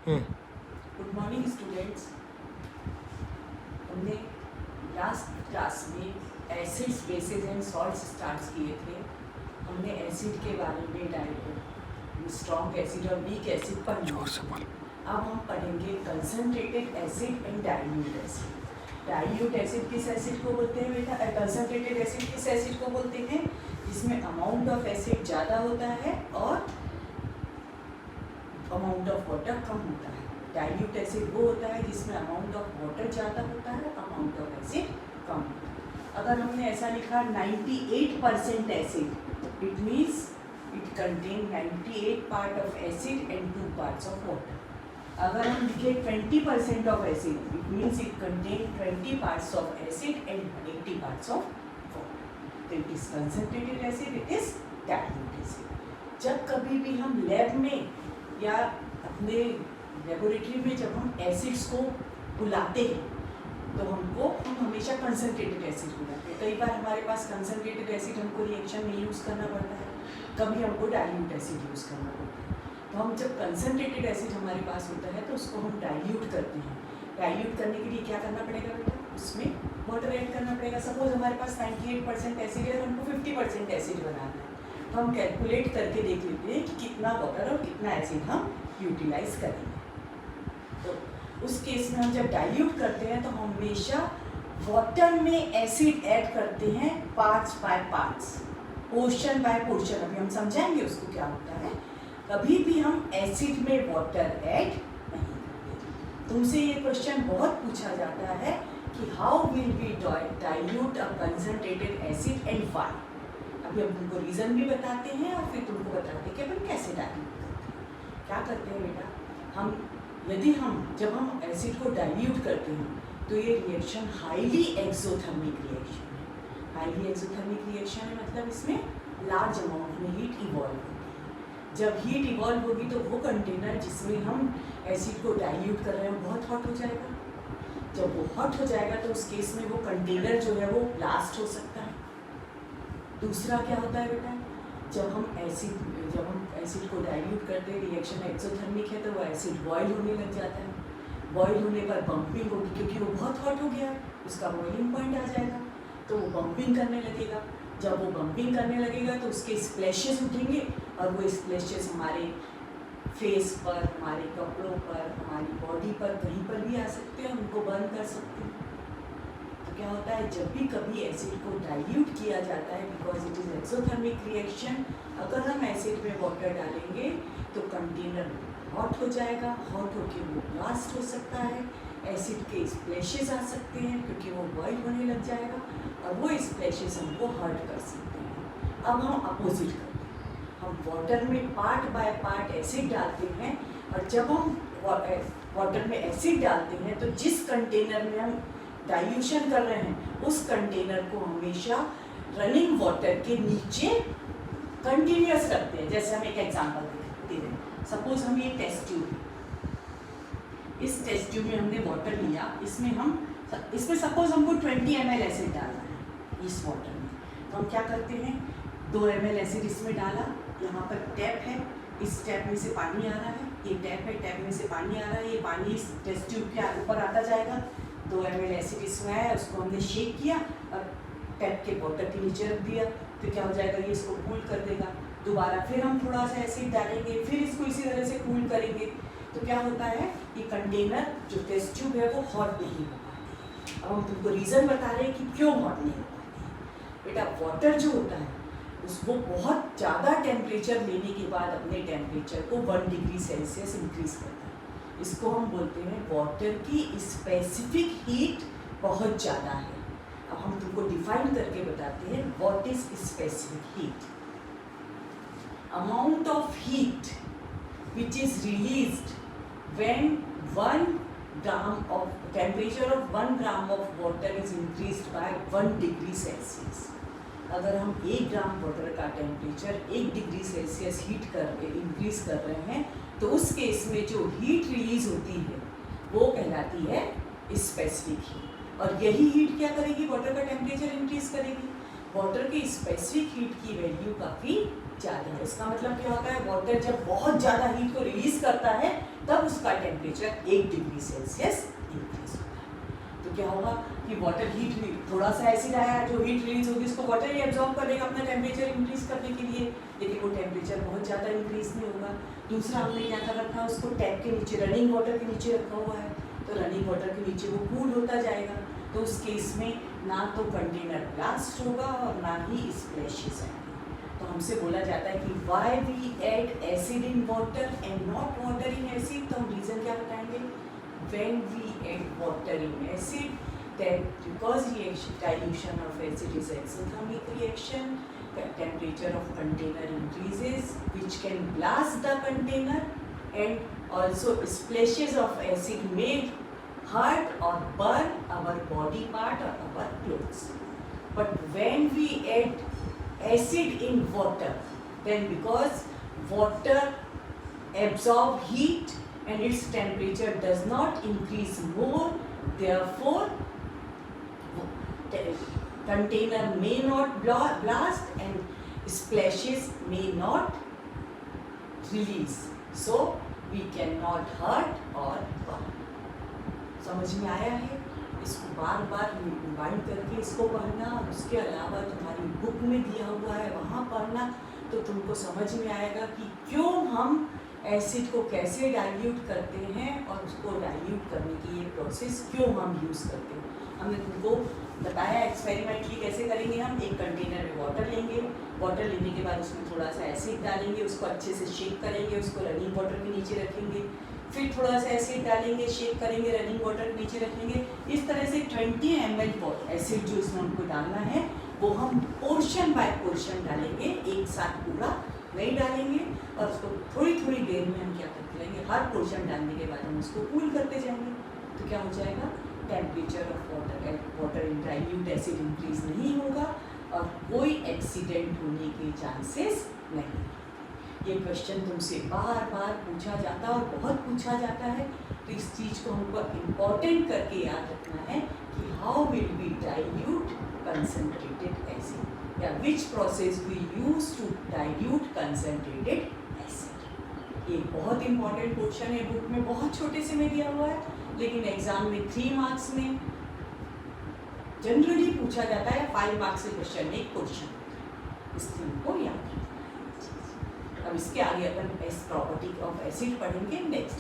Good morning students. हमने last class में acids, basis and salts start किए थे। हमने एसिड के बारे में स्ट्रॉन्ग एसिड और वीक एसिड पढ़ा। अब हम पढ़ेंगे concentrated acid and dilute acid. Dilute acid किस एसिड को बोलते हैं बेटा? कंसनट्रेटेड एसिड किस एसिड को बोलते हैं? जिसमें अमाउंट ऑफ एसिड ज़्यादा होता है और अमाउंट ऑफ वाटर कम होता है। डाइल्यूट एसिड वो होता है जिसमें अमाउंट ऑफ वाटर ज़्यादा होता है, अमाउंट ऑफ एसिड कम होता है। अगर हमने ऐसा लिखा 98% acid, it means it contain 98 part of acid and 2 parts of water. अगर हम लिखे 20% of acid, it means it contain 20 parts of acid and 80 parts of water. तो it is concentrated acid, it is dilute acid. जब कभी भी हम lab में या अपने लेबोरेटरी में जब हम एसिड्स को बुलाते हैं तो हम हमेशा कंसनट्रेटेड एसिड बुलाते हैं। कई बार हमारे पास कंसनट्रेटेड एसिड हमको रिएक्शन में यूज़ करना पड़ता है, कभी हमको डाइल्यूट एसिड यूज़ करना पड़ता है। तो हम जब कंसनट्रेटेड एसिड हमारे पास होता है तो उसको हम डाइल्यूट करते हैं। डाइल्यूट करने के लिए क्या करना पड़ेगा बेटा? उसमें वाटर ऐड करना पड़ेगा। सपोज हमारे पास 98% एसिड है और हमको 50% एसिड बनाना है, तो हम कैलकुलेट करके देख लेते हैं कि कितना वाटर और कितना एसिड हम यूटिलाइज करेंगे। तो उस केस में हम जब डाइल्यूट करते हैं तो हमेशा वाटर में एसिड ऐड करते हैं parts by parts, portion by portion. अभी हम समझाएंगे उसको क्या होता है। कभी भी हम एसिड में वाटर ऐड नहीं करते। तुमसे ये क्वेश्चन बहुत पूछा जाता है कि how will we dilute a concentrated acid and why. अभी हम तुमको रीज़न भी बताते हैं और फिर तुमको बताते हैं कि अपन कैसे डाइल्यूट करते हैं। क्या करते हैं बेटा? जब हम एसिड को डाइल्यूट करते हैं तो ये रिएक्शन हाईली एक्सोथर्मिक रिएक्शन है। हाईली एक्सोथर्मिक रिएक्शन है मतलब इसमें लार्ज अमाउंट में हीट इवॉल्व होती है। जब हीट इवॉल्व होगी तो वो कंटेनर जिसमें हम एसिड को डाइल्यूट कर रहे हैं बहुत हॉट हो जाएगा। जब वो हॉट हो जाएगा तो उस केस में वो कंटेनर जो है वो ब्लास्ट हो सकता है। दूसरा क्या होता है बेटा? जब हम एसिड को डाइल्यूट करते हैं, रिएक्शन एक्सोथर्मिक है, तो वो एसिड बॉयल होने लग जाता है। बॉयल होने पर बम्पिंग होगी क्योंकि वो बहुत हॉट हो गया है, उसका बॉइलिंग पॉइंट आ जाएगा तो वो बम्पिंग करने लगेगा। जब वो बम्पिंग करने लगेगा तो उसके स्प्लैशेस उठेंगे और वो स्प्लैशेस हमारे फेस पर, हमारे कपड़ों पर, हमारी बॉडी पर कहीं पर भी आ सकते हैं, उनको बर्न कर सकते हैं। तो क्या होता है, जब भी कभी एसिड को डाइल्यूट किया जाता है because it is exothermic reaction, अगर हम एसिड में वाटर डालेंगे तो कंटेनर हॉट हो जाएगा। हॉट होकर वो ब्लास्ट हो सकता है, एसिड के स्प्लैशेस आ सकते हैं क्योंकि वो बॉयल होने लग जाएगा और वो स्प्लैशेस हमको हर्ट कर सकते हैं। अब हम अपोजिट करते हैं, हम वाटर में पार्ट बाय पार्ट एसिड डालते हैं और जब हम वाटर में एसिड डालते हैं तो जिस कंटेनर में हम डाइल्यूशन कर रहे हैं उस कंटेनर को हमेशा रनिंग वाटर के नीचे कंटिन्यूअस रखते हैं। जैसे हम एक एग्जांपल देते हैं, सपोज हम ये टेस्ट ट्यूब, इस टेस्ट ट्यूब में हमने वाटर लिया, इसमें सपोज हमको 20 ml एसिड डालना है इस वाटर में। तो हम क्या करते हैं, 2 ml एसिड इसमें डाला, यहाँ पर टैप है, इस टैप में से पानी आ रहा है, ये टैप है, टैप में से पानी आ रहा है, ये पानी इस टेस्ट ट्यूब के ऊपर आता जाएगा। 2 ml एसिड इसमें आया, उसको हमने शेक किया और टैप के बॉटल के नीचे रख दिया, तो क्या हो जाएगा, ये इसको कूल कर देगा। दोबारा फिर हम थोड़ा सा एसिड डालेंगे, फिर इसको इसी तरह से कूल करेंगे, तो क्या होता है, ये कंटेनर जो टेस्ट ट्यूब है वो हॉट नहीं हो पाती। अब हम तुमको रीज़न बता रहे हैं कि क्यों हॉट नहीं हो पाती। बेटा वाटर जो होता है उसको बहुत ज़्यादा टेम्परेचर लेने के बाद अपने टेम्परेचर को 1 डिग्री सेल्सियस इंक्रीज करता है। इसको हम बोलते हैं वाटर की स्पेसिफिक हीट बहुत ज़्यादा है। अब हम तुमको डिफाइन करके बताते हैं what is specific heat. Amount of heat which is released when 1 gram of temperature of 1 gram of water is increased by 1 degree Celsius। अगर हम 1 ग्राम वाटर का टेम्परेचर 1 डिग्री सेल्सियस हीट करके इंक्रीज कर रहे हैं तो उस केस में जो हीट रिलीज होती है वो कहलाती है स्पेसिफिक हीट। और यही हीट क्या करेगी, वाटर का टेम्परेचर इंक्रीज करेगी। वाटर की स्पेसिफिक हीट की वैल्यू काफ़ी ज़्यादा है। इसका मतलब क्या होता है, वाटर जब बहुत ज़्यादा हीट को रिलीज करता है तब तब उसका टेम्परेचर 1 डिग्री सेल्सियस इंक्रीज होगा। तो क्या होगा कि वाटर हीट, थोड़ा सा एसिड आया जो हीट रिलीज होगी उसको वाटर ही एब्जॉर्ब करेगा अपना टेम्परेचर इंक्रीज करने के लिए, लेकिन वो टेम्परेचर बहुत ज़्यादा इंक्रीज नहीं होगा। दूसरा हमने क्या कर रखा है, उसको टैप के नीचे, रनिंग वाटर के नीचे रखा हुआ है, तो रनिंग वाटर के नीचे वो कूल होता जाएगा। तो उस केस में ना तो कंटेनर ब्लास्ट होगा और ना ही स्प्लैशेस आएंगे। तो हमसे बोला जाता है कि why we add acid in water and not water in acid. तो हम रीज़न क्या बताएंगे, when we add water in acid, that because dilution of acid is exothermic reaction, the temperature of container increases, which can blast the container, and also splashes of acid may hurt or burn our body part or our clothes. But when we add acid in water, then because water absorb heat and its temperature does not increase more, therefore container may not blast and splashes may not release, so we cannot hurt or burn. समझ में आया है? इसको बार बार rewind करके इसको पढ़ना, और उसके अलावा तुम्हारी बुक में दिया हुआ है वहाँ पढ़ना, तो तुमको समझ में आएगा कि क्यों हम एसिड को कैसे डाइल्यूट करते हैं और उसको डाइल्यूट करने की ये प्रोसेस क्यों हम यूज़ करते हैं। हमने तुमको बताया एक्सपेरिमेंटली कैसे करेंगे। हम एक कंटेनर में वाटर लेंगे, वाटर लेने के बाद उसमें थोड़ा सा एसिड डालेंगे, उसको अच्छे से शेक करेंगे, उसको रनिंग वाटर के नीचे रखेंगे, फिर थोड़ा सा एसिड डालेंगे, शेक करेंगे, रनिंग वाटर के नीचे रखेंगे। इस तरह से 20 ml एसिड जो इसमें हमको डालना है वो हम पोर्शन बाय पोर्शन डालेंगे, एक साथ पूरा नहीं डालेंगे। और उसको थोड़ी थोड़ी देर में हम क्या करते रहेंगे, हर पोर्शन डालने के बाद हम उसको कूल करते जाएंगे। तो क्या हो जाएगा, temperature of water in dilute acid increase नहीं होगा और कोई एक्सीडेंट होने के चांसेस नहीं। ये क्वेश्चन तुमसे बार बार पूछा जाता है और बहुत पूछा जाता है, तो इस चीज़ को हमको इम्पोर्टेंट करके याद रखना है कि how will be dilute concentrated acid, या which process we use to dilute concentrated acid. ये बहुत इंपॉर्टेंट क्वेश्चन है, बुक में बहुत छोटे से में दिया हुआ है, लेकिन एग्जाम में 3 मार्क्स में जनरली पूछा जाता है, 5 मार्क्स के क्वेश्चन में एक क्वेश्चन। इस थीम को याद रखना। अब इसके आगे अपन एस प्रॉपर्टी ऑफ एसिड पढ़ेंगे नेक्स्ट।